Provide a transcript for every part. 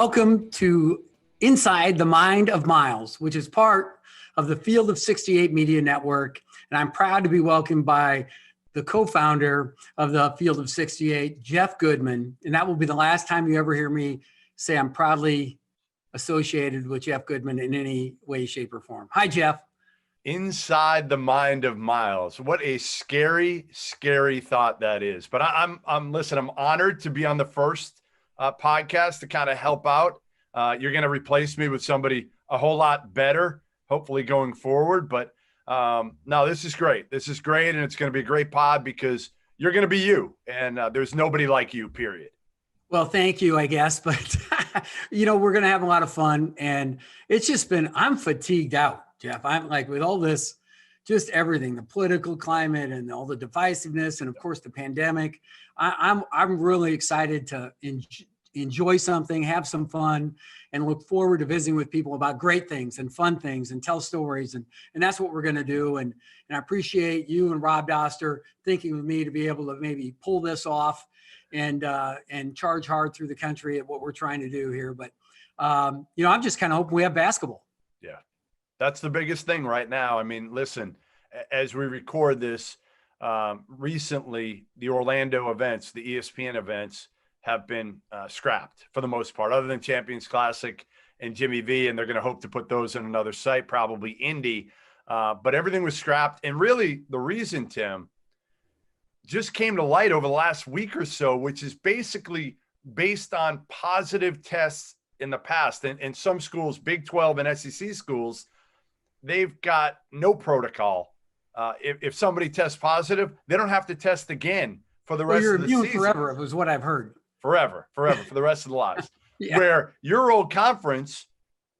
Welcome to Inside the Mind of Miles, which is part of the Field of 68 Media Network. And I'm proud to be welcomed by the co-founder of the Field of 68, Jeff Goodman. And that will be the last time you ever hear me say I'm proudly associated with Jeff Goodman in any way, shape, or form. Hi, Jeff. Inside the Mind of Miles. What a scary, scary thought that is. But I'm honored to be on the first podcast to kind of help out. You're going to replace me with somebody a whole lot better, hopefully going forward. But no, this is great. This is great. And it's going to be a great pod because you're going to be you. And there's nobody like you, period. Well, thank you, I guess. But, we're going to have a lot of fun. And it's just I'm fatigued out, Jeff. I'm like, with all this, just everything, the political climate and all the divisiveness, and of course the pandemic, I'm really excited to enjoy something, have some fun, and look forward to visiting with people about great things and fun things and tell stories. And that's what we're going to do. And I appreciate you and Rob Doster thinking of me to be able to maybe pull this off and charge hard through the country at what we're trying to do here. But, I'm just kind of hoping we have basketball. Yeah, that's the biggest thing right now. I mean, listen, as we record this, recently, the Orlando events, the ESPN events, have been scrapped for the most part, other than Champions Classic and Jimmy V, and they're going to hope to put those in another site, probably Indy. But everything was scrapped. And really, the reason, Tim, just came to light over the last week or so, which is basically based on positive tests in the past. And some schools, Big 12 and SEC schools, they've got no protocol. If somebody tests positive, they don't have to test again for the rest of the season. Forever, was what I've heard. Forever, for the rest of the lives. Yeah. Where your old conference,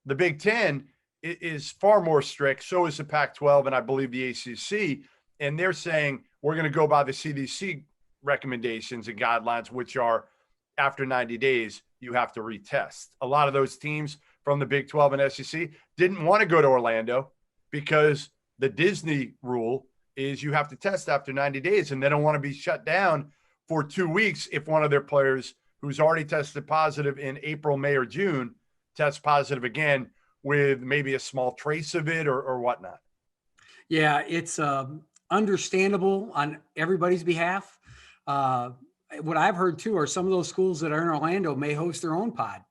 the Big Ten, is far more strict. So is the Pac-12 and I believe the ACC. And they're saying we're going to go by the CDC recommendations and guidelines, which are after 90 days, you have to retest. A lot of those teams from the Big 12 and SEC didn't want to go to Orlando because the Disney rule is you have to test after 90 days, and they don't want to be shut down for 2 weeks if one of their players who's already tested positive in April, May, or June tests positive again with maybe a small trace of it or whatnot. Yeah, it's understandable on everybody's behalf. What I've heard too are some of those schools that are in Orlando may host their own pod.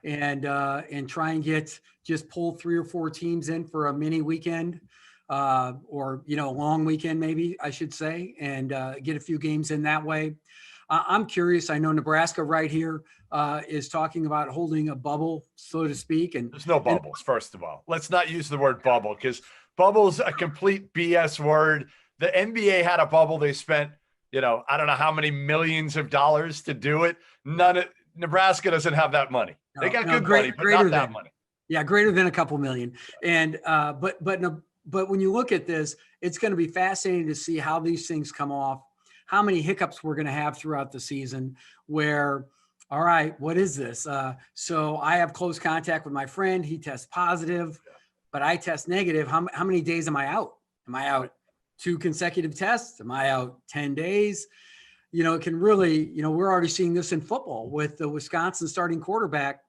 Yeah. And try and just pull 3 or 4 teams in for a mini weekend, or a long weekend maybe I should say, and get a few games in that way. I'm curious. I know Nebraska right here is talking about holding a bubble, so to speak. And there's no bubbles. First of all, let's not use the word bubble because bubble's a complete BS word. The NBA had a bubble. They spent, I don't know how many millions of dollars to do it. Nebraska doesn't have that money. They got good money, but not that money. Yeah, greater than a couple million. And but when you look at this, it's going to be fascinating to see how these things come off, how many hiccups we're going to have throughout the season where, all right, what is this? So I have close contact with my friend. He tests positive, but I test negative. How many days am I out? Am I out 2 consecutive tests? Am I out 10 days? It can really, we're already seeing this in football with the Wisconsin starting quarterback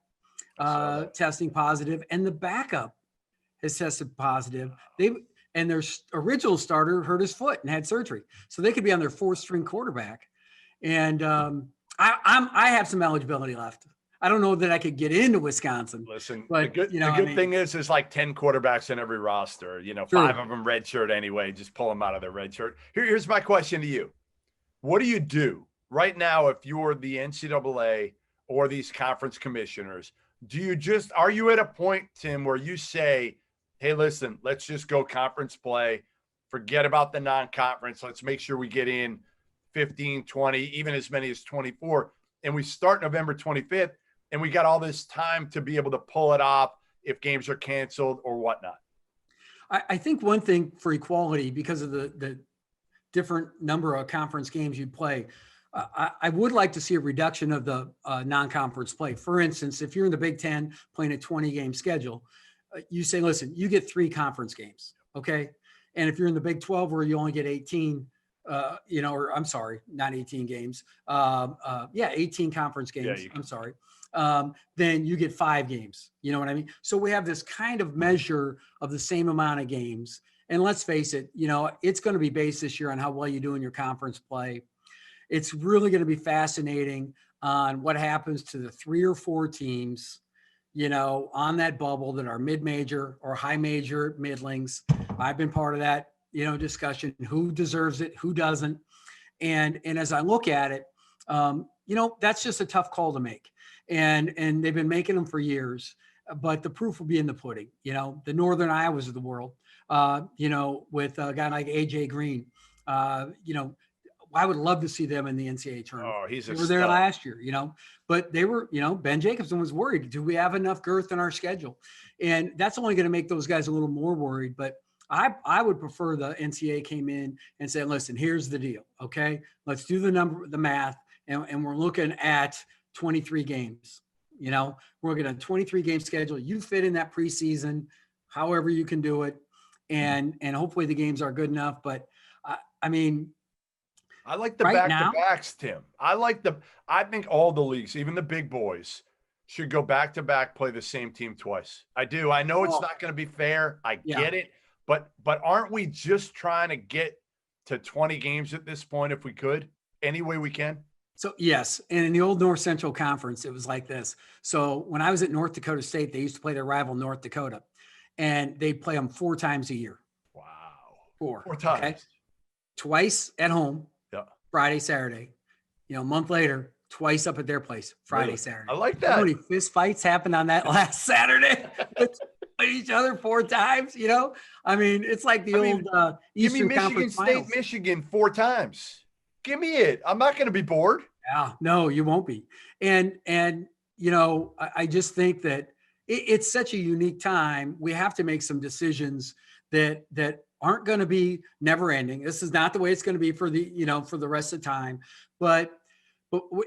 testing positive, and the backup has tested positive. And their original starter hurt his foot and had surgery, so they could be on their 4th string quarterback. And I have some eligibility left. I don't know that I could get into Wisconsin. Listen, but the good thing is there's like 10 quarterbacks in every roster. 5 of them red shirt anyway. Just pull them out of their red shirt. Here's my question to you. What do you do right now if you're the NCAA or these conference commissioners? Are you at a point, Tim, where you say, hey, listen, let's just go conference play, forget about the non-conference. Let's make sure we get in 15, 20, even as many as 24. And we start November 25th, and we got all this time to be able to pull it off if games are canceled or whatnot. I think one thing for equality, because of the different number of conference games you play, I would like to see a reduction of the non-conference play. For instance, if you're in the Big Ten playing a 20-game schedule, you say, listen, you get 3 conference games, okay? And if you're in the Big 12 where you only get 18, or I'm sorry, not 18 games. 18 conference games. I'm sorry. then you get 5 games. You know what I mean? So we have this kind of measure of the same amount of games. And let's face it, it's going to be based this year on how well you do in your conference play. It's really going to be fascinating on what happens to the 3 or 4 teams, on that bubble that are mid-major or high major middlings. I've been part of that, discussion, who deserves it, who doesn't. And as I look at it, that's just a tough call to make. And they've been making them for years, but the proof will be in the pudding. The Northern Iowas of the world, with a guy like AJ Green, I would love to see them in the NCAA tournament. Oh, they were there last year, but they were, Ben Jacobson was worried. Do we have enough girth in our schedule? And that's only going to make those guys a little more worried. But I would prefer the NCAA came in and said, listen, here's the deal. Okay, let's do the math. And we're looking at 23 games. We're looking at a 23 game schedule. You fit in that preseason, however you can do it. And hopefully the games are good enough. But I like the back-to-backs, Tim. I think all the leagues, even the big boys, should go back-to-back, play the same team twice. I do. I know it's not going to be fair. I get it. But aren't we just trying to get to 20 games at this point if we could? Any way we can? So, yes. And in the old North Central Conference, it was like this. So when I was at North Dakota State, they used to play their rival North Dakota. And they'd play them 4 times a year. Wow. 4 times. Okay? Twice at home. Friday, Saturday, a month later, twice up at their place, Friday, Saturday. I like that. How many fist fights happened on that last Saturday? Each other 4 times, it's like the old Eastern Michigan Conference State, Finals. Michigan 4 times. Give me it. I'm not going to be bored. Yeah, no, you won't be. And I just think that it's such a unique time. We have to make some decisions that aren't going to be never ending. This is not the way it's going to be for the rest of the time, but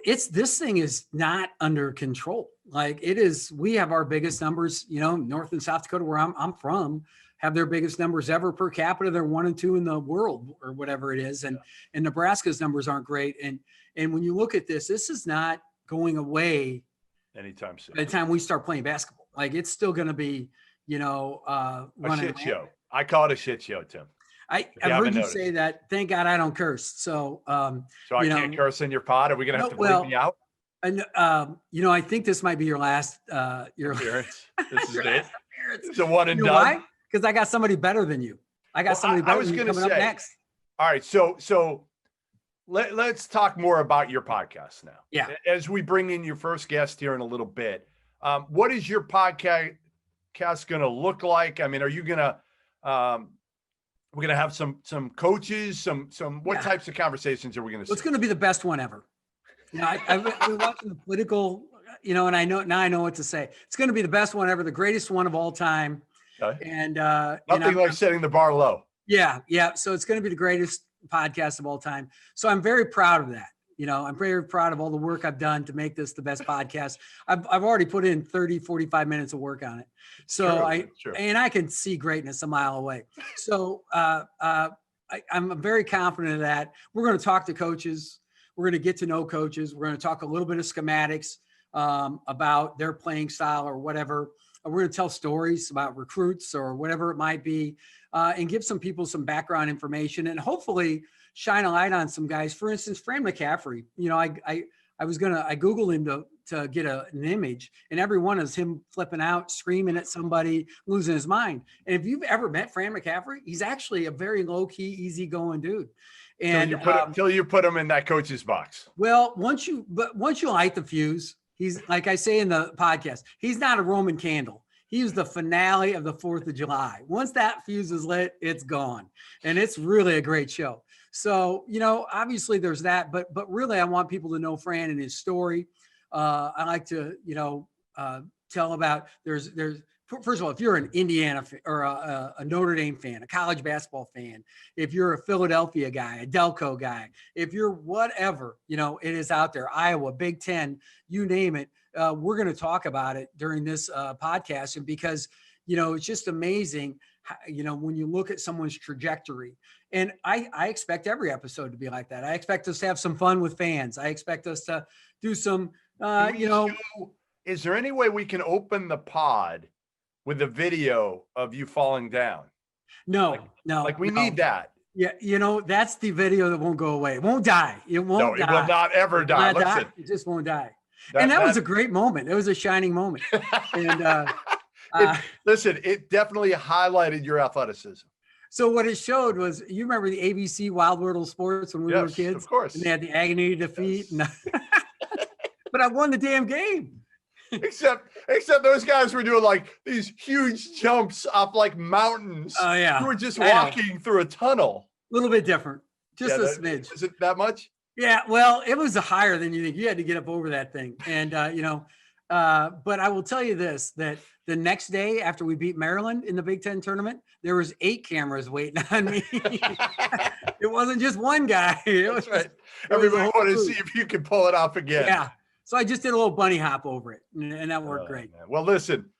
this thing is not under control. Like it is, we have our biggest numbers, North and South Dakota, where I'm from, have their biggest numbers ever per capita. They're 1 and 2 in the world or whatever it is. And Nebraska's numbers aren't great. And when you look at this is not going away anytime soon. By the time we start playing basketball, like it's still going to be, a shit show. I call it a shit show, Tim. I've heard you say that. Thank God I don't curse. So I can't curse in your pod. Are we going to have to bleep me out? And I think this might be your last appearance. This is your it. Last appearance. It's a one and done. Why? Because I got somebody better than you. I got somebody better than you coming up next. All right, so let's talk more about your podcast now. Yeah. As we bring in your first guest here in a little bit, what is your podcast going to look like? I mean, are you going to we're going to have some coaches, what types of conversations are we going to see? It's going to be the best one ever. I've been watching the political, and I know what to say. It's going to be the best one ever, the greatest one of all time. Okay. And nothing like setting the bar low. Yeah. So it's going to be the greatest podcast of all time. So I'm very proud of that. I'm very proud of all the work I've done to make this the best podcast. I've already put in 30, 45 minutes of work on it. So and I can see greatness a mile away. So I'm very confident of that. We're going to talk to coaches. We're going to get to know coaches. We're going to talk a little bit of schematics about their playing style or whatever. We're going to tell stories about recruits or whatever it might be, and give some people some background information and hopefully shine a light on some guys. For instance, Fran McCaffrey, I Googled him to get an image, and every one is him flipping out, screaming at somebody, losing his mind. And if you've ever met Fran McCaffrey, he's actually a very low key, easygoing dude. And until you put him in that coach's box. Well, once you light the fuse, he's, like I say in the podcast, he's not a Roman candle. He's the finale of the 4th of July. Once that fuse is lit, it's gone. And it's really a great show. So, obviously there's that, but really I want people to know Fran and his story. I like to, tell about there's first of all, if you're an Indiana or a Notre Dame fan, a college basketball fan, if you're a Philadelphia guy, a Delco guy, if you're whatever, it is out there, Iowa, Big Ten, you name it. We're going to talk about it during this podcast. And because, it's just amazing, when you look at someone's trajectory. And I expect every episode to be like that. I expect us to have some fun with fans. I expect us to do some, is there any way we can open the pod with a video of you falling down? No, no, We no. need that. Yeah, that's the video that won't go away. It won't die. It won't No, die. it will not ever It will die. not die. Listen, It just won't die. And that was a great moment. It was a shining moment. And listen, it definitely highlighted your athleticism. so what it showed was, you remember the ABC Wild World of Sports when we were kids? Of course. And they had the agony of defeat. Yes. But I won the damn game. except those guys were doing like these huge jumps off like mountains. Oh, yeah. You were just walking through a tunnel. A little bit different. Just a that, smidge. Is it that much? Yeah, well, it was higher than you think. You had to get up over that thing. And, but I will tell you this, that the next day after we beat Maryland in the Big Ten tournament, there was 8 cameras waiting on me. It wasn't just one guy. That's right. Everybody wanted to see if you could pull it off again. Yeah. So I just did a little bunny hop over it, and that worked great. Man. Well, listen,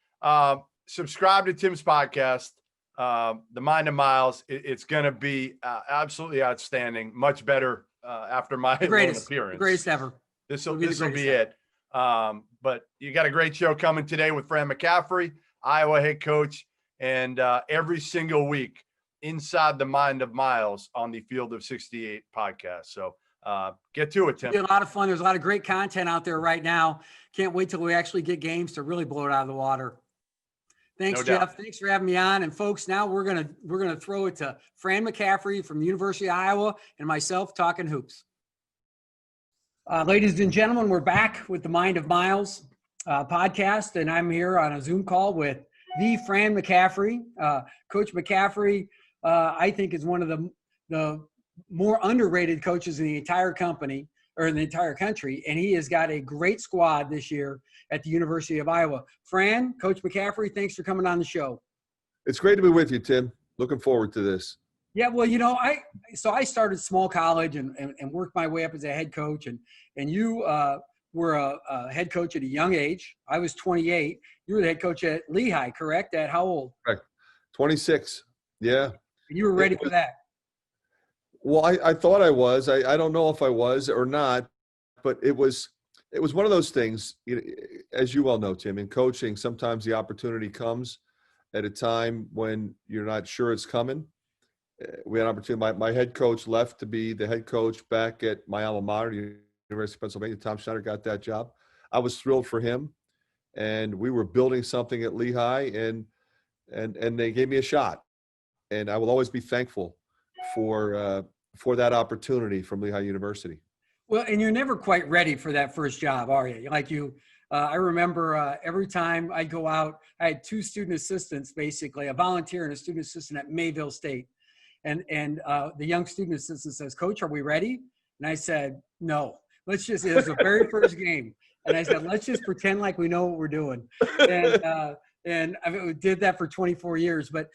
subscribe to Tim's podcast, The Mind of Miles. It's going to be absolutely outstanding. Much better after my lone appearance. The greatest ever. This will be it. But you got a great show coming today with Fran McCaffery, Iowa head coach, and every single week inside the Mind of Miles on the Field of 68 podcast. So get to it, Tim. It'll be a lot of fun. There's a lot of great content out there right now. Can't wait till we actually get games to really blow it out of the water. Thanks, Jeff. Thanks for having me on. And folks, now we're gonna throw it to Fran McCaffery from the University of Iowa and myself talking hoops. Ladies and gentlemen, we're back with the Mind of Miles podcast, and I'm here on a Zoom call with the Fran McCaffery. Coach McCaffery, I think, is one of the more underrated coaches in the entire company, or in the entire country, and he has got a great squad this year at the University of Iowa. Fran, Coach McCaffery, thanks for coming on the show. It's great to be with you, Tim. Looking forward to this. Yeah, well, I started small college and worked my way up as a head coach, and you were a head coach at a young age. I was 28. You were the head coach at Lehigh, correct? At how old? Correct. 26. Yeah. And you were ready for that. Well, I thought I was. I don't know if I was or not, but it was one of those things, as you well know, Tim, in coaching, sometimes the opportunity comes at a time when you're not sure it's coming. We had an opportunity. My head coach left to be the head coach back at my alma mater, University of Pennsylvania. Tom Schneider got that job. I was thrilled for him, and we were building something at Lehigh, and they gave me a shot, and I will always be thankful for that opportunity from Lehigh University. Well, and you're never quite ready for that first job, are you? I remember every time I go out, I had 2 student assistants, basically a volunteer and a student assistant at Mayville State. And the young student assistant says, "Coach, are we ready?" And I said, "No, it was the very first game." And I said, "Let's just pretend like we know what we're doing." And we did that for 24 years. But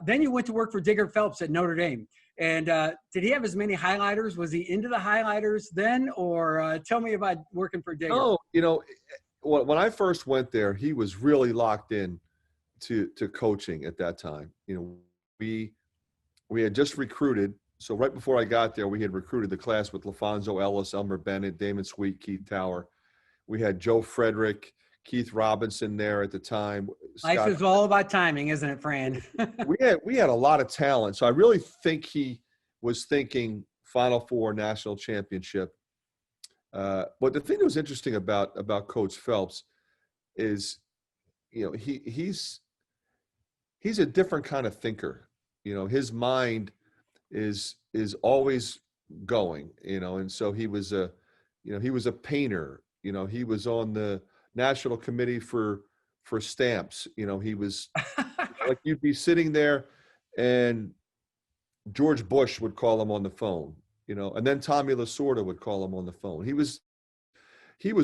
then you went to work for Digger Phelps at Notre Dame. And did he have as many highlighters? Was he into the highlighters then? Or tell me about working for Digger. Oh, when I first went there, he was really locked in to coaching at that time. We had just recruited. So right before I got there, we had recruited the class with LaFonso Ellis, Elmer Bennett, Damon Sweet, Keith Tower. We had Joe Frederick, Keith Robinson there at the time. Life is all about timing, isn't it, Fran? we had a lot of talent. So I really think he was thinking Final Four national championship. But the thing that was interesting about Coach Phelps is, he's a different kind of thinker. His mind is always going, and so he was a painter. He was on the national committee for stamps. He was like, you'd be sitting there and George Bush would call him on the phone, and then Tommy Lasorda would call him on the phone. He was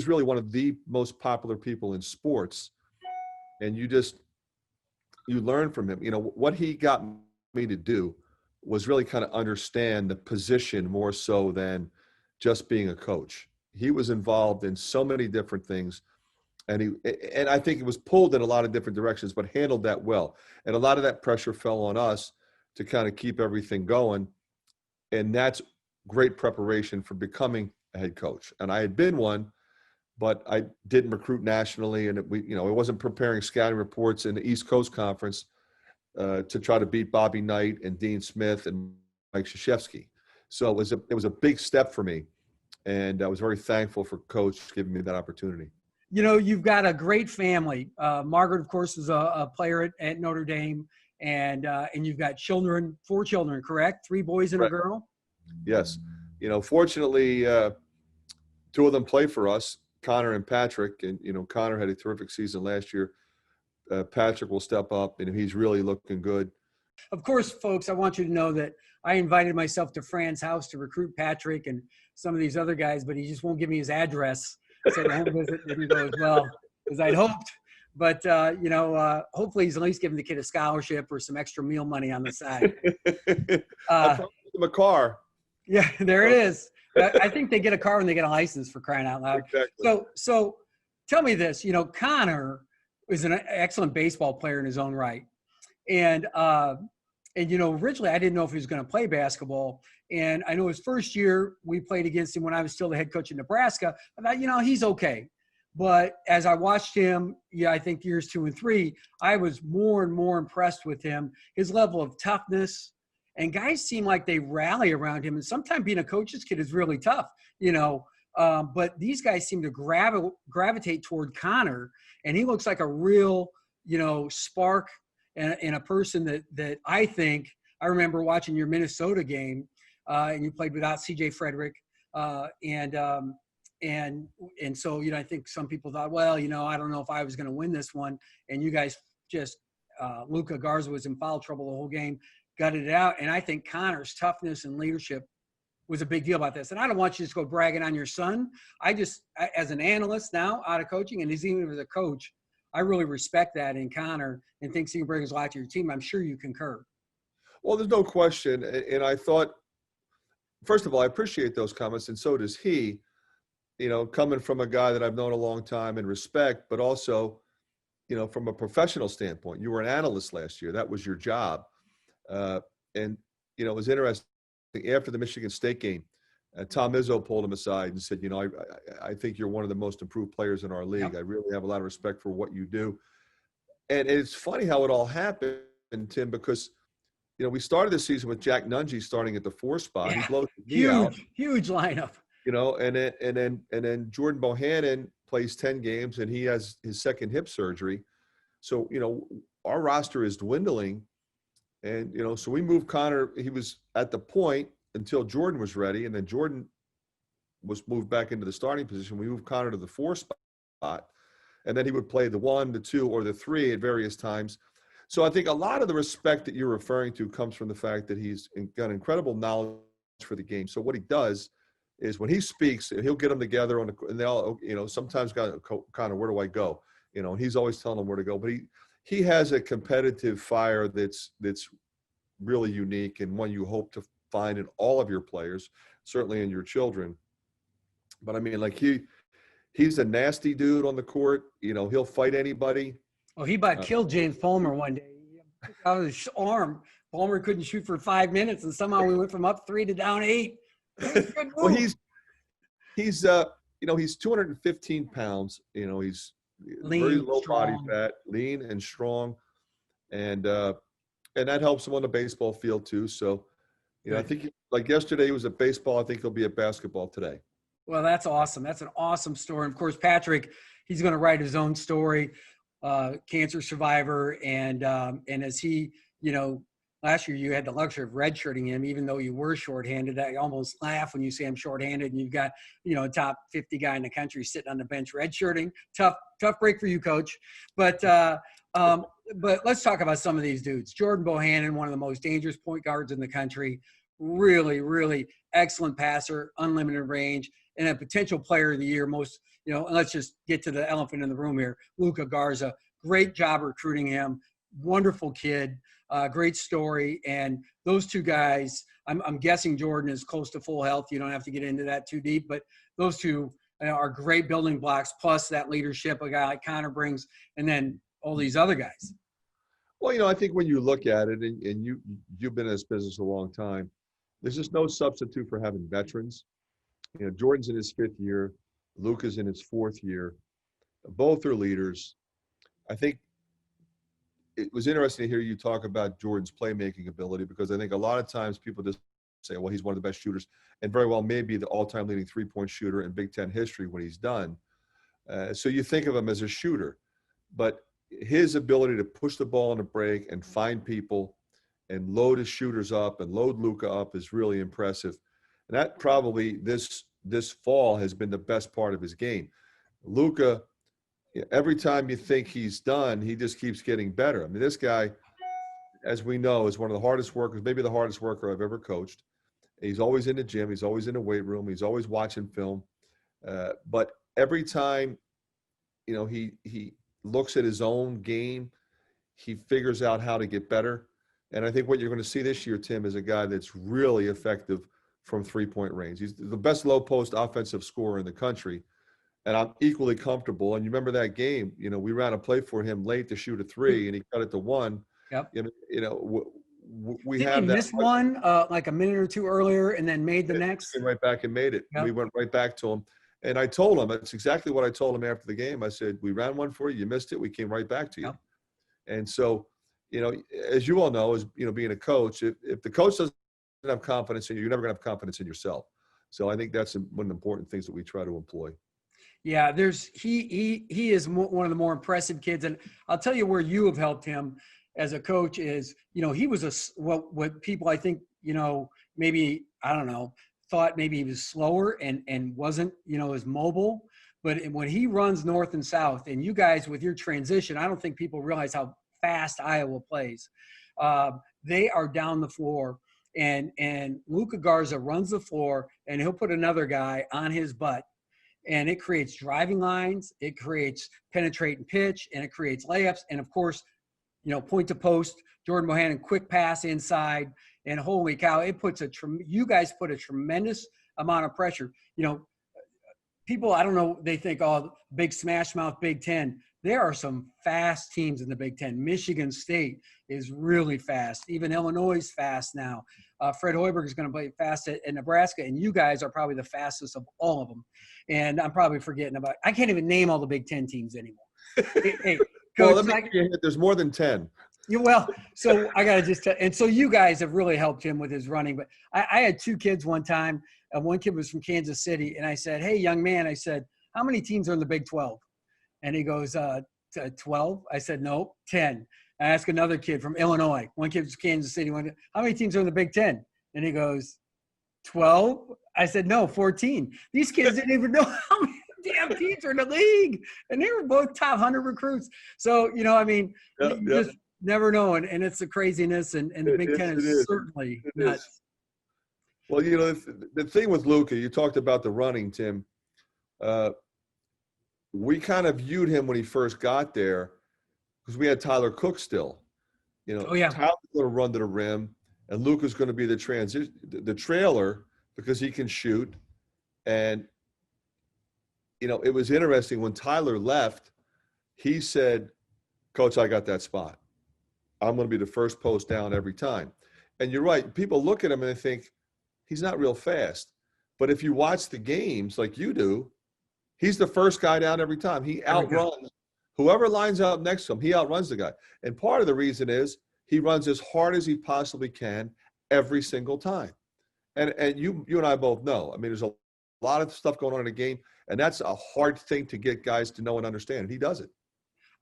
really one of the most popular people in sports, and you learn from him. What he got me to do was really kind of understand the position more so than just being a coach. He was involved in so many different things, and I think it was pulled in a lot of different directions, but handled that well. And a lot of that pressure fell on us to kind of keep everything going, and that's great preparation for becoming a head coach. And I had been one but I didn't recruit nationally, and I wasn't preparing scouting reports in the East Coast Conference to try to beat Bobby Knight and Dean Smith and Mike Krzyzewski. So it was a big step for me, and I was very thankful for Coach giving me that opportunity. You've got a great family. Margaret, of course, was a player at Notre Dame, and you've got 4 children, correct? 3 boys and a girl? Yes. Fortunately, 2 of them play for us, Connor and Patrick. And, Connor had a terrific season last year. Patrick will step up, and he's really looking good. Of course, folks, I want you to know that I invited myself to Fran's house to recruit Patrick and some of these other guys, but he just won't give me his address. So the home visit didn't go as well as I'd hoped. But, hopefully he's at least giving the kid a scholarship or some extra meal money on the side. I promised him a car. Yeah, there it is. I think they get a car when they get a license, for crying out loud. Exactly. So tell me this, Connor is an excellent baseball player in his own right. And originally I didn't know if he was going to play basketball. And I know his first year we played against him when I was still the head coach in Nebraska. I thought, he's okay. But as I watched him, I think years 2 and 3, I was more and more impressed with him, his level of toughness. And guys seem like they rally around him. And sometimes being a coach's kid is really tough, but these guys seem to gravitate toward Connor. And he looks like a real, spark and a person that I think – I remember watching your Minnesota game, and you played without C.J. Frederick. And so, I think some people thought, well, I don't know if I was going to win this one. And you guys just Luka Garza was in foul trouble the whole game, gutted it out. And I think Connor's toughness and leadership was a big deal about this. And I don't want you to just go bragging on your son. As an analyst now out of coaching, and even as a coach, I really respect that in Connor and thinks he can bring his life to your team. I'm sure you concur. Well, there's no question. And I thought, first of all, I appreciate those comments, and so does he, coming from a guy that I've known a long time and respect, but also, from a professional standpoint. You were an analyst last year. That was your job. And it was interesting. After the Michigan State game, Tom Izzo pulled him aside and said, I think you're one of the most improved players in our league. Yep. I really have a lot of respect for what you do. And it's funny how it all happened, Tim, because, we started the season with Jack Nunge starting at the 4 spot. Yeah. He blows the knee out. Huge lineup. And then Jordan Bohannon plays 10 games and he has his second hip surgery. So, our roster is dwindling. And, so we moved Connor. He was at the point until Jordan was ready. And then Jordan was moved back into the starting position. We moved Connor to the 4 spot. And then he would play the 1, the 2, or the 3 at various times. So I think a lot of the respect that you're referring to comes from the fact that he's got incredible knowledge for the game. So what he does is when he speaks, he'll get them together and they all, sometimes Connor, where do I go? And he's always telling them where to go. But he has a competitive fire that's really unique and one you hope to find in all of your players, certainly in your children. But I mean, like he's a nasty dude on the court. He'll fight anybody. Oh, he about killed James Palmer one day. He took out his arm. Palmer couldn't shoot for 5 minutes, and somehow we went from up 3 to down 8. Well, he's 215 pounds. He's lean, very low strong. body fat, lean and strong, and that helps him on the baseball field too. So, I think like yesterday he was at baseball. I think he'll be at basketball today. Well, that's awesome. That's an awesome story. And of course, Patrick, he's going to write his own story. Cancer survivor, and as he, last year you had the luxury of redshirting him, even though you were shorthanded. I almost laugh when you say I'm shorthanded, and you've got a top 50 guy in the country sitting on the bench redshirting. Tough break for you, Coach. But let's talk about some of these dudes. Jordan Bohannon, one of the most dangerous point guards in the country, really, really excellent passer, unlimited range, and a potential player of the year. And let's just get to the elephant in the room here. Luka Garza, great job recruiting him. Wonderful kid, great story. And those 2 guys, I'm guessing Jordan is close to full health. You don't have to get into that too deep, but those 2 are great building blocks, plus that leadership a guy like Connor brings, and then all these other guys. Well, I think when you look at it, and you've been in this business a long time, there's just no substitute for having veterans. Jordan's in his 5th year. Luka's in his fourth year. Both are leaders. I think it was interesting to hear you talk about Jordan's playmaking ability, because I think a lot of times people just say, well, he's one of the best shooters, and very well maybe the all-time leading three-point shooter in Big Ten history when he's done. So you think of him as a shooter, but his ability to push the ball in a break and find people and load his shooters up and load Luka up is really impressive. And that probably this fall has been the best part of his game. Luka, every time you think he's done, he just keeps getting better. I mean, this guy, as we know, is one of the hardest workers, maybe the hardest worker I've ever coached. He's always in the gym. He's always in the weight room. He's always watching film. But every time, he looks at his own game, he figures out how to get better. And I think what you're going to see this year, Tim, is a guy that's really effective from three-point range. He's the best low-post offensive scorer in the country, and I'm equally comfortable. And you remember that game, we ran a play for him late to shoot a three, and he cut it to one. Yep. We Didn't have he that. miss one like a minute or two earlier and then made the next? Came right back and made it. Yep. We went right back to him. And I told him, that's exactly what I told him after the game. I said, we ran one for you. You missed it. We came right back to you. Yep. And so, as you all know, as being a coach, if the coach doesn't have confidence in you, you're never going to have confidence in yourself. So I think that's one of the important things that we try to employ. Yeah, he is one of the more impressive kids. And I'll tell you where you have helped him as a coach is, he was what people I think, maybe, I don't know, thought maybe he was slower and wasn't, as mobile. But when he runs north and south, and you guys with your transition, I don't think people realize how fast Iowa plays. They are down the floor, and Luka Garza runs the floor, and he'll put another guy on his butt. And it creates driving lines, it creates penetrate and pitch, and it creates layups. And of course, point to post, Jordan Bohannon, quick pass inside, and holy cow, it puts you guys put a tremendous amount of pressure. People, I don't know, they think, oh, big smash mouth Big Ten. There are some fast teams in the Big Ten. Michigan State is really fast. Even Illinois is fast now. Fred Hoiberg is going to play fast at Nebraska, and you guys are probably the fastest of all of them. And I'm probably forgetting I can't even name all the Big Ten teams anymore. Hey, Coach, there's more than 10. So I got to just tell – and so you guys have really helped him with his running. But I had two kids one time, and one kid was from Kansas City, and I said, hey, young man, I said, how many teams are in the Big 12? And he goes, 12? I said, no, 10. I asked another kid from Illinois. One kid from Kansas City. How many teams are in the Big 10? And he goes, 12? I said, no, 14. These kids didn't even know how many damn teams are in the league. And they were both top 100 recruits. So, you just never know. And it's the craziness. And the Big Ten is certainly nuts. Well, the thing with Luka, you talked about the running, Tim. We kind of viewed him when he first got there because we had Tyler Cook still. Oh, yeah. Tyler's going to run to the rim, and Luka's going to be the trailer because he can shoot. And, it was interesting when Tyler left, he said, Coach, I got that spot. I'm going to be the first post down every time. And you're right. People look at him and they think he's not real fast. But if you watch the games like you do, he's the first guy down every time. He outruns whoever lines up next to him. He outruns the guy. And part of the reason is he runs as hard as he possibly can every single time. And you and I both know. I mean, there's a lot of stuff going on in the game, and that's a hard thing to get guys to know and understand. And he does it.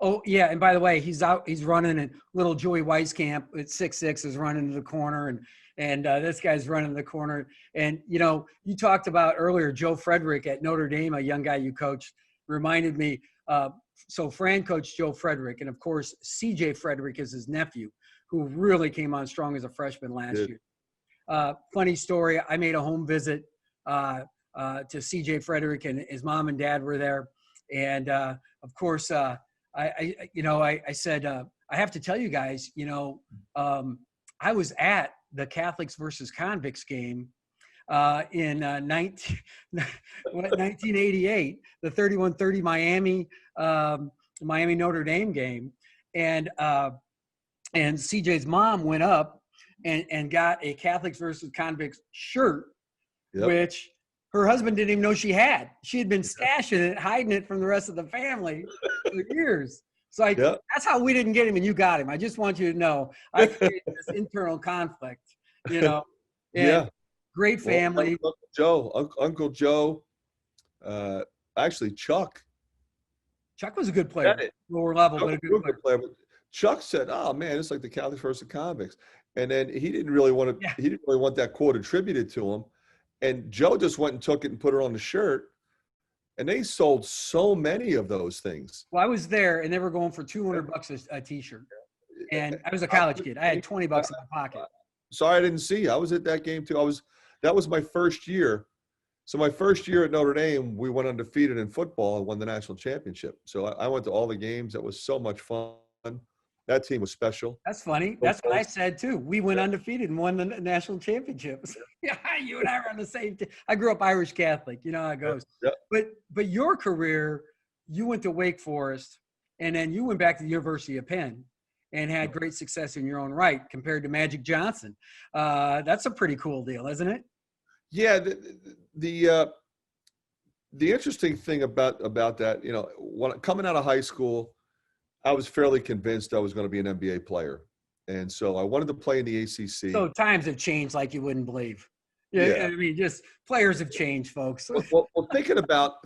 Oh, yeah. And by the way, he's running, and little Joey Weiskamp at 6'6" is running to the corner, and this guy's running the corner. And, you talked about earlier, Joe Frederick at Notre Dame, a young guy you coached, reminded me. So Fran coached Joe Frederick, and of course, CJ Frederick is his nephew, who really came on strong as a freshman last year. Funny story. I made a home visit to CJ Frederick, and his mom and dad were there. And of course, I said, I have to tell you guys, I was at the Catholics versus Convicts game in 1988, the 31-30 Miami Notre Dame game. And CJ's mom went up and got a Catholics versus Convicts shirt, which her husband didn't even know she had. She had been stashing it, hiding it from the rest of the family for years. So Yeah. that's how we didn't get him and you got him. I just want you to know I created this internal conflict, you know, and Yeah. great Well, family. Uncle Joe, uh, actually Chuck. Chuck was a good player, Bennett. lower level, Chuck but a was good a real player. good player, but Chuck said, "Oh man, it's like the Catholics versus the convicts," and then he didn't really want to. Yeah. He didn't really want that quote attributed to him, and Joe just went and took it and put it on the shirt, and they sold so many of those things. Well, I was there and they were going for $200 a t-shirt. And I was a college kid. I had $20 in my pocket. Sorry, I didn't see you. I was at that game too. That was my first year. So my first year at Notre Dame, we went undefeated in football and won the national championship. So I went to all the games. That was so much fun. That team was special. That's funny. That's what I said too. We went undefeated and won the national championships. Yeah, you and I were on the same team. I grew up Irish Catholic. You know how it goes. Yep. But your career, you went to Wake Forest, and then you went back to the University of Penn and had great success in your own right compared to Magic Johnson. That's a pretty cool deal, isn't it? Yeah. The interesting thing about that, you know, when coming out of high school, I was fairly convinced I was going to be an NBA player. And so I wanted to play in the ACC. So times have changed like you wouldn't believe. Yeah. I mean, just players have changed, folks. Well, thinking about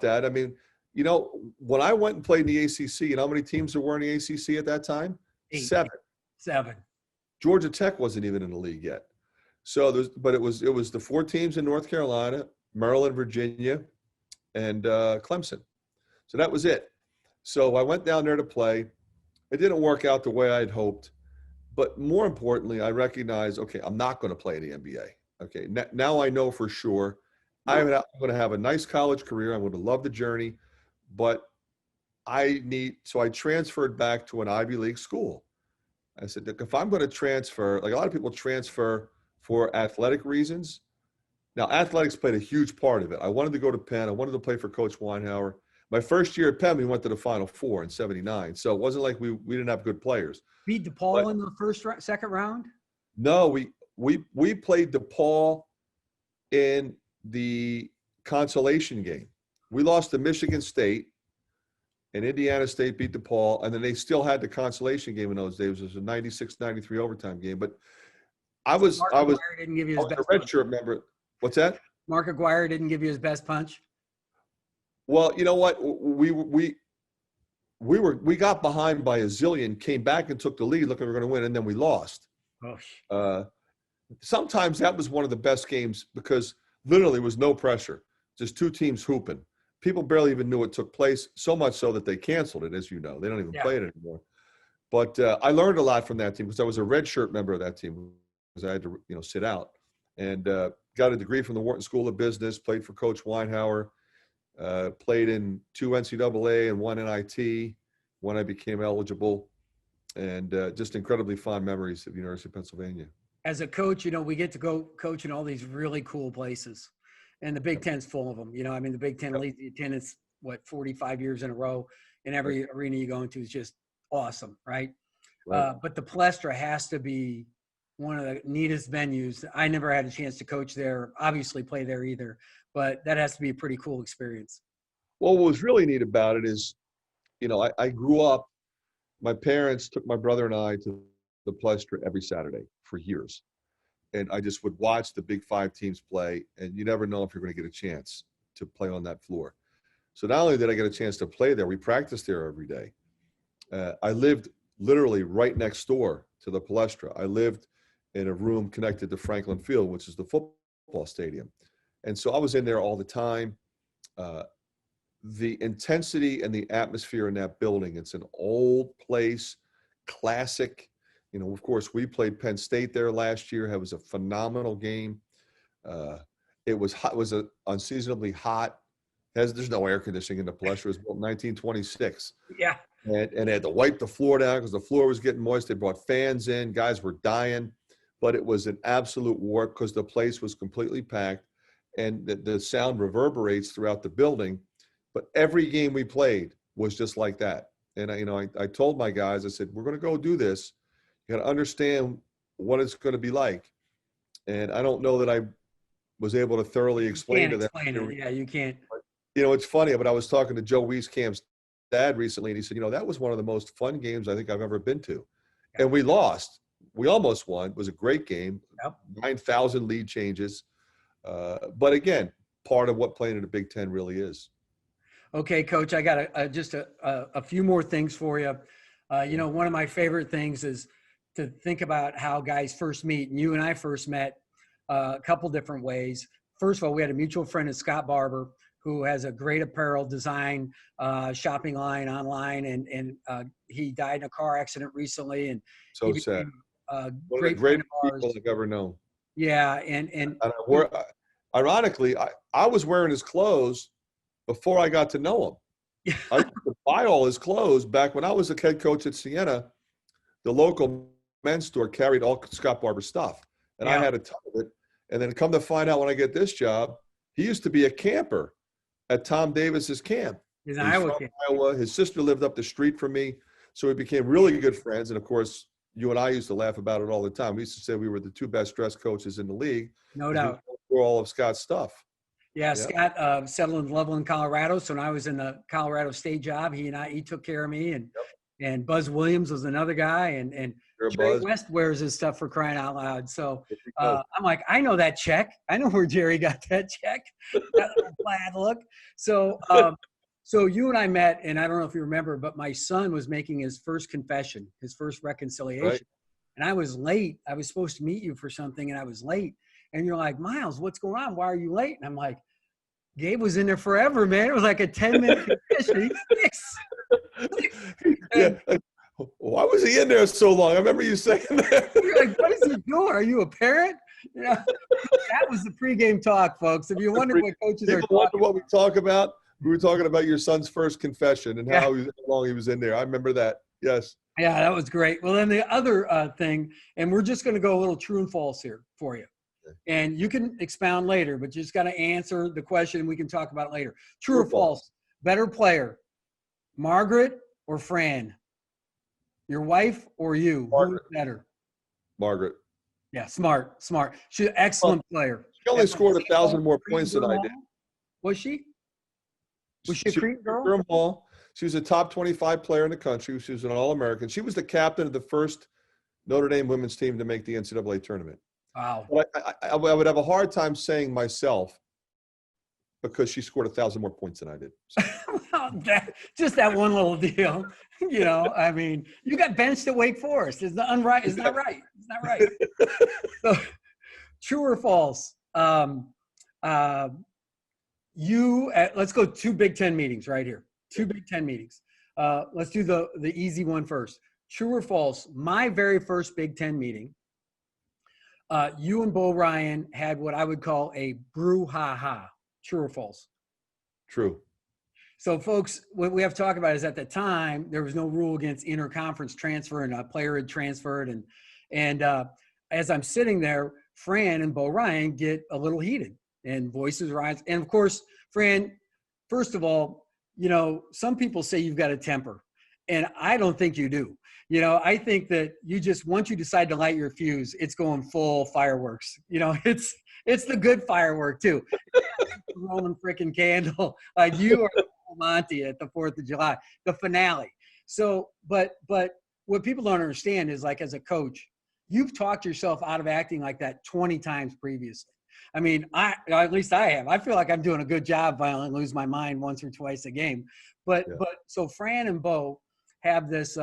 that, I mean, you know, when I went and played in the ACC, you know how many teams there were in the ACC at that time? 8. 7. Georgia Tech wasn't even in the league yet. So it was the 4 teams in North Carolina, Maryland, Virginia, and Clemson. So that was it. So I went down there to play. It didn't work out the way I had hoped. But more importantly, I recognized, okay, I'm not going to play in the NBA. Okay, now I know for sure I'm going to have a nice college career. I'm going to love the journey. But so I transferred back to an Ivy League school. I said, look, if I'm going to transfer, like a lot of people transfer for athletic reasons. Now, athletics played a huge part of it. I wanted to go to Penn. I wanted to play for Coach Weinhauer. My first year at Penn, we went to the Final Four in '79. So it wasn't like we didn't have good players. Beat DePaul in the second round? No, we played DePaul in the consolation game. We lost to Michigan State, and Indiana State beat DePaul, and then they still had the consolation game in those days. It was a 96-93 overtime game. But Mark Aguirre didn't give you his best a redshirt member. What's that? Mark Aguirre didn't give you his best punch? Well, you know what? We got behind by a zillion, came back and took the lead, looking we were going to win, and then we lost. Sometimes that was one of the best games because literally there was no pressure, just 2 teams hooping. People barely even knew it took place, so much so that they canceled it, as you know. They don't even play it anymore. But I learned a lot from that team because I was a redshirt member of that team because I had to, sit out. And got a degree from the Wharton School of Business, played for Coach Weinhauer. Played in 2 NCAA and 1 NIT when I became eligible, and just incredibly fond memories of the University of Pennsylvania. As a coach, we get to go coach in all these really cool places, and the Big Ten's full of them. I mean, the Big Ten leads the attendance, 45 years in a row, and every arena you go into is just awesome, right? But the Palestra has to be one of the neatest venues. I never had a chance to coach there, obviously play there either. But that has to be a pretty cool experience. Well, what was really neat about it is, I grew up, my parents took my brother and I to the Palestra every Saturday for years. And I just would watch the Big 5 teams play, and you never know if you're going to get a chance to play on that floor. So not only did I get a chance to play there, we practiced there every day. I lived literally right next door to the Palestra. I lived in a room connected to Franklin Field, which is the football stadium. And so I was in there all the time. The intensity and the atmosphere in that building, it's an old place, classic. Of course, we played Penn State there last year. It was a phenomenal game. It was hot. It was unseasonably hot. There's no air conditioning in the Palestra. It was built in 1926. Yeah. And they had to wipe the floor down because the floor was getting moist. They brought fans in. Guys were dying. But it was an absolute warp because the place was completely packed. And the sound reverberates throughout the building. But every game we played was just like that. And I told my guys, I said, we're going to go do this. You got to understand what it's going to be like. And I don't know that I was able to thoroughly explain Can't to them. explain it. Yeah, you can't. You know, it's funny, but I was talking to Joe Wieskamp's dad recently, and he said, you know, that was one of the most fun games I think I've ever been to. Yeah. And we lost. We almost won. It was a great game. Yep. 9,000 lead changes. But again, part of what playing in the Big Ten really is. Okay, Coach, I got just a few more things for you. You know, one of my favorite things is to think about how guys first meet. And you and I first met a couple different ways. First of all, we had a mutual friend, Scott Barber, who has a great apparel design shopping line online, and he died in a car accident recently. And So he sad. became a One of the great friend greatest of ours. people I've ever known. Yeah, and And ironically, I was wearing his clothes before I got to know him. I used to buy all his clothes back when I was the head coach at Siena. The local men's store carried all Scott Barber stuff, and I Yeah. had a ton of it. And then come to find out when I get this job, he used to be a camper at Tom Davis's camp. he's He's an Iowa from kid. Iowa. His sister lived up the street from me, so we became really good friends. And of course, you and I used to laugh about it all the time. We used to say we were the two best dressed coaches in the league. No 'cause doubt. we wore all of Scott's stuff. Yeah, Yeah. Scott settled in Loveland, Colorado. So when I was in the Colorado State job, he took care of me, and Buzz Williams was another guy, and You're a Jerry buzz. West wears his stuff for crying out loud. So There you go. I'm like, I know that check. I know where Jerry got that check. That little plaid look. So so you and I met, and I don't know if you remember, but my son was making his first confession, his first reconciliation. Right. And I was late. I was supposed to meet you for something, and I was late. And you're like, Miles, what's going on? Why are you late? And I'm like, Gabe was in there forever, man. It was like a 10-minute confession. Yeah. Why was he in there so long? I remember you saying that. You're like, what is he doing? Are you a parent? You know, that was the pregame talk, folks. If you wonder what coaches are People wonder talking what we talk about. We were talking about your son's first confession and how long he was in there. I remember that. Yes. Yeah, that was great. Well, then the other thing, and we're just going to go a little true and false here for you. And you can expound later, but you just got to answer the question. We can talk about it later. True or false? Better player, Margaret or Fran? Your wife or you? Margaret. Who's better? Margaret. Yeah, smart. She's an excellent player. She only And scored was 1,000 more Cretan points than I girl? did. Was she? Was she a Cretan girl? Durham Hall. She was a top 25 player in the country. She was an All-American. She was the captain of the first Notre Dame women's team to make the NCAA tournament. Wow. But I would have a hard time saying myself because she scored 1,000 more points than I did. Well, just that one little deal. You know, I mean, you got benched at Wake Forest. It's not right. It's not right. It's not right. So, true or false? Let's go 2 Big Ten meetings right here. 2 Big Ten meetings. Let's do the easy one first. True or false? My very first Big Ten meeting, you and Bo Ryan had what I would call a brouhaha. True or false? True. So, folks, what we have to talk about is at the time, there was no rule against interconference transfer, and a player had transferred. And as I'm sitting there, Fran and Bo Ryan get a little heated and voices rise. And, of course, Fran, first of all, you know, some people say you've got a temper, and I don't think you do. You know, I think that you just, once you decide to light your fuse, it's going full fireworks. You know, it's the good firework, too. Roman freaking candle. Like you are Monty at the 4th of July, the finale. So, but what people don't understand is, like, as a coach, you've talked yourself out of acting like that 20 times previously. I mean, at least I have. I feel like I'm doing a good job if I only lose my mind once or twice a game. But so Fran and Bo have this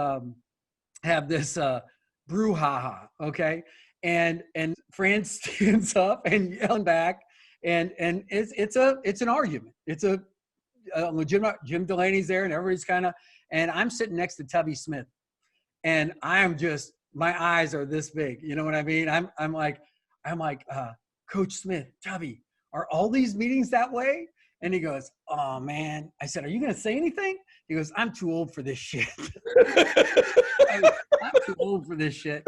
brouhaha, okay? And Fran stands up and yelling back, and it's an argument. It's a legitimate. Jim Delaney's there, and everybody's kind of, and I'm sitting next to Tubby Smith, and I'm just, my eyes are this big. You know what I mean? I'm like, Coach Smith, Tubby, are all these meetings that way? And he goes, oh man. I said, are you gonna say anything? He goes, I'm too old for this shit. I'm too old for this shit.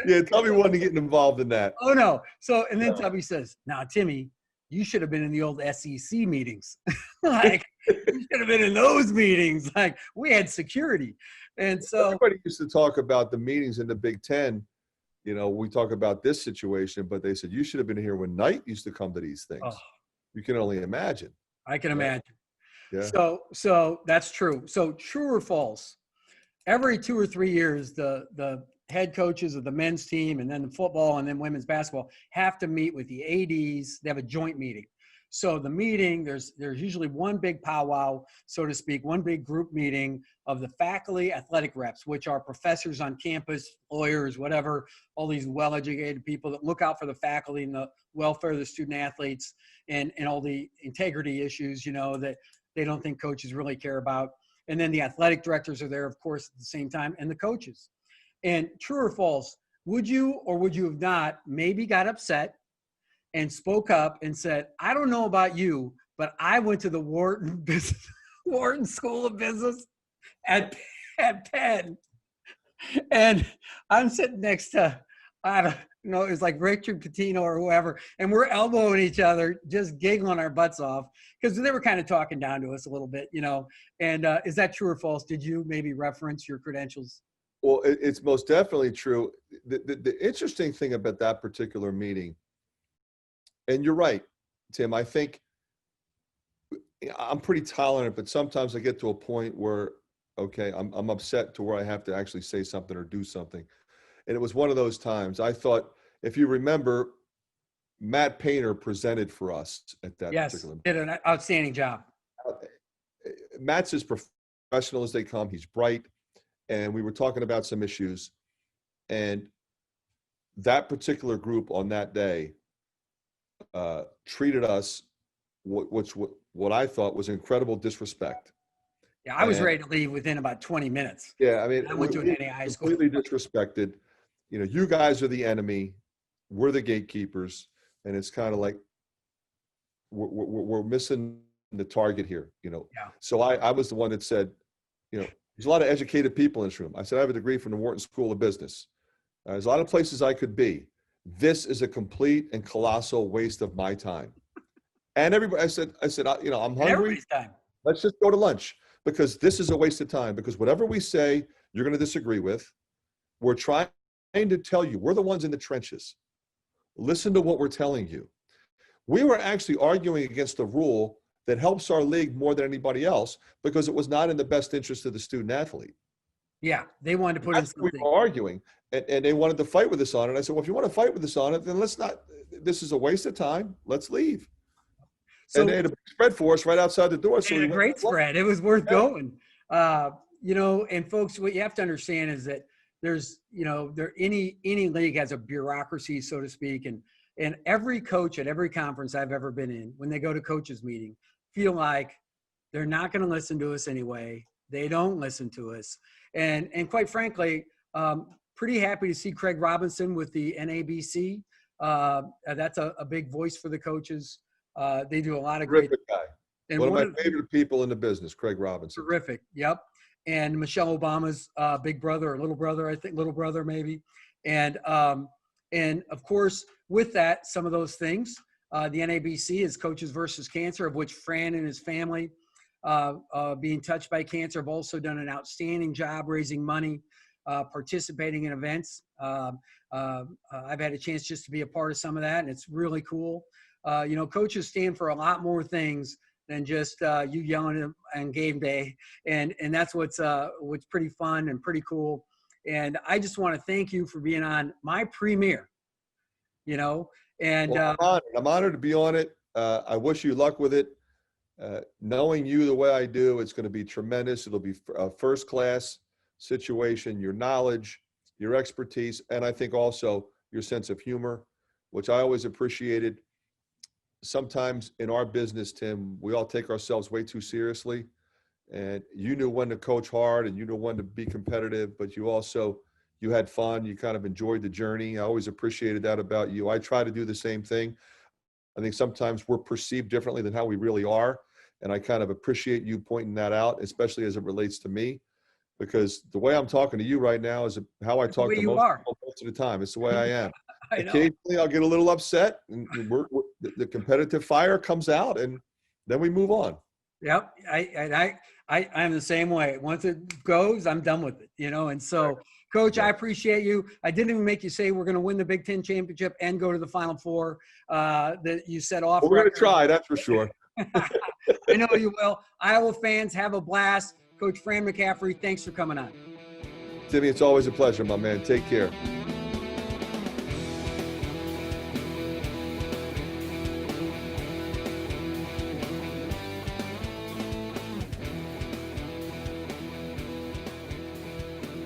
Yeah, Tubby wasn't getting involved in that. Oh no. So, and then Tubby says, now Timmy, you should have been in the old SEC meetings. Like, you should have been in those meetings. Like, we had security. And so everybody used to talk about the meetings in the Big Ten. you know, we talk about this situation, but they said, you should have been here when Knight used to come to these things. Oh, You can only imagine. I can Yeah. imagine. Yeah. So that's true. So true or false? Every 2 or 3 years, the head coaches of the men's team and then the football and then women's basketball have to meet with the ADs. They have a joint meeting. So the meeting, there's usually one big powwow, so to speak, one big group meeting of the faculty athletic reps, which are professors on campus, lawyers, whatever, all these well-educated people that look out for the faculty and the welfare of the student athletes and all the integrity issues, you know, that they don't think coaches really care about. And then the athletic directors are there, of course, at the same time, and the coaches. And true or false, would you or would you have not maybe got upset and spoke up and said, I don't know about you, but I went to the Wharton School of Business at Penn. And I'm sitting next to, I don't know, it was like Richard Pitino or whoever, and we're elbowing each other, just giggling our butts off because they were kind of talking down to us a little bit, you know. And is that true or false? Did you maybe reference your credentials? Well, it's most definitely true. The interesting thing about that particular meeting, and you're right, Tim, I think I'm pretty tolerant, but sometimes I get to a point where, okay, I'm upset to where I have to actually say something or do something. And it was one of those times. I thought, if you remember, Matt Painter presented for us at that particular meeting. Did an outstanding job. Matt's as professional as they come. He's bright. And we were talking about some issues. And that particular group on that day treated us, what I thought was incredible disrespect. Yeah, I was ready to leave within about 20 minutes. Yeah, I mean, I went to an NA high school. Completely disrespected. You know, you guys are the enemy. We're the gatekeepers. And it's kind of like we're missing the target here, you know. Yeah. So I was the one that said, you know, there's a lot of educated people in this room. I said, I have a degree from the Wharton School of Business. There's a lot of places I could be. This is a complete and colossal waste of my time. And everybody, I said, you know, I'm hungry. Everybody's time. Let's just go to lunch, because this is a waste of time, because whatever we say, you're going to disagree with. We're trying to tell you, we're the ones in the trenches. Listen to what we're telling you. We were actually arguing against a rule that helps our league more than anybody else, because it was not in the best interest of the student athlete. Yeah, they wanted to put in That's what something. we were arguing, and they wanted to fight with us on it. I said, well, if you want to fight with us on it, then let's not. This is a waste of time. Let's leave. So, and they had a spread for us right outside the door. So and we a went, great well, spread. It was worth Yeah. going. You know, and folks, what you have to understand is that there's, you know, any league has a bureaucracy, so to speak, and every coach at every conference I've ever been in, when they go to coaches meeting, feel like they're not going to listen to us anyway. They don't listen to us, and quite frankly, pretty happy to see Craig Robinson with the NABC. That's a big voice for the coaches. They do a lot of great. Terrific guy. And One of my favorite people in the business, Craig Robinson. Terrific. Yep. And Michelle Obama's big brother or little brother, I think little brother maybe. And of course, with that, some of those things, the NABC is Coaches versus Cancer, of which Fran and his family being touched by cancer have also done an outstanding job raising money, participating in events. I've had a chance just to be a part of some of that, and it's really cool. You know, coaches stand for a lot more things than just you yelling on game day, and that's what's pretty fun and pretty cool. And I just want to thank you for being on my premiere. You know, and well, I'm honored to be on it. I wish you luck with it. Knowing you the way I do, it's going to be tremendous. It'll be a first-class situation. Your knowledge, your expertise, and I think also your sense of humor, which I always appreciated. Sometimes in our business, Tim, we all take ourselves way too seriously, and you knew when to coach hard and you knew when to be competitive, but you had fun. You kind of enjoyed the journey. I always appreciated that about you. I try to do the same thing. I think sometimes we're perceived differently than how we really are, and I kind of appreciate you pointing that out, especially as it relates to me, because the way I'm talking to you right now is how I talk to most people most of the time. It's the way I am. Occasionally, I'll get a little upset, and the competitive fire comes out, and then we move on. Yep, I'm the same way. Once it goes, I'm done with it. You know, and so Coach, I appreciate you. I didn't even make you say we're going to win the Big Ten championship and go to the Final Four that you said off. Well, we're going to try, that's for sure. I know you will. Iowa fans, have a blast. Coach Fran McCaffery, thanks for coming on. Timmy, it's always a pleasure, my man. Take care.